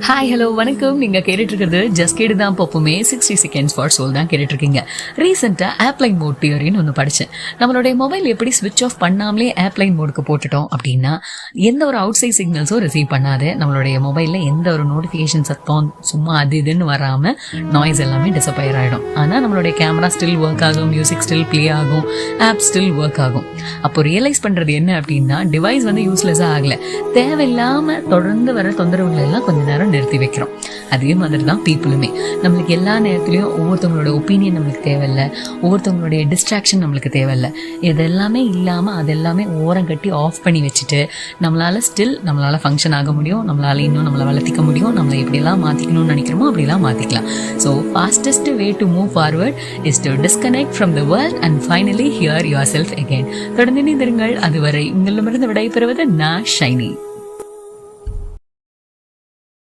Hi hello வணக்கம். நீங்க கேட்டுட்டு இருக்கிறது ஜஸ்ட் கேடு தான் போப்புமே 60 செகண்ட்ஸ் ஃபார் சோல் தான் கேட்டுட்டு இருக்கீங்க. ரீசெண்டா ஆப்லைன் மோட் தியரின்னு ஒன்று படிச்சேன். நம்மளுடைய மொபைல் எப்படி ஸ்விட்ச் ஆஃப் பண்ணாமலே ஆப்லைன் மோடுக்கு போட்டுட்டோம் அப்படின்னா எந்த ஒரு அவுட் சைட் சிக்னல்ஸும் ரிசீவ் பண்ணாது. நம்மளுடைய மொபைல்ல எந்த ஒரு நோட்டிஃபிகேஷன் சத்தம் சும்மா அது இதுன்னு வராம நாய்ஸ் எல்லாமே டிசப்பயர் ஆயிடும். ஆனால் நம்மளுடைய கேமரா ஸ்டில் ஒர்க் ஆகும், மியூசிக் ஸ்டில் ப்ளே ஆகும், ஆப் ஸ்டில் ஒர்க் ஆகும். அப்போ ரியலைஸ் பண்றது என்ன அப்படின்னா டிவைஸ் வந்து யூஸ்லெஸ்ஸாக ஆகல, தேவையில்லாம தொடர்ந்து வர தொந்தரவுகள் எல்லாம் கொஞ்ச நேரம் நிறுத்தி வைக்கிறோம். அதே மாதிரி தான் பீப்புளுமே. நம்மளுக்கு எல்லா நேரத்துலையும் ஒவ்வொருத்தவங்களோட ஒப்பீனியன் நம்மளுக்கு தேவையில்லை, ஒவ்வொருத்தவங்களுடைய டிஸ்ட்ராக்ஷன் நம்மளுக்கு தேவையில்லை. இது எல்லாமே இல்லாமல் அதெல்லாமே ஓரம் கட்டி ஆஃப் பண்ணி வச்சுட்டு நம்மளால ஃபங்க்ஷன் ஆக முடியும், நம்மளால இன்னும் நம்மளை வளர்த்திக்க முடியும், நம்மளை எப்படியெல்லாம் மாற்றிக்கணும்னு நினைக்கிறோமோ அப்படிலாம் மாற்றிக்கலாம். So fastest way to move forward is to disconnect from the world and finally here your self again. தொடர்ந்து இணைந்திருங்கள். அதுவரை உங்களிடமிருந்து விடைபெறுவது நான் ஷைனி.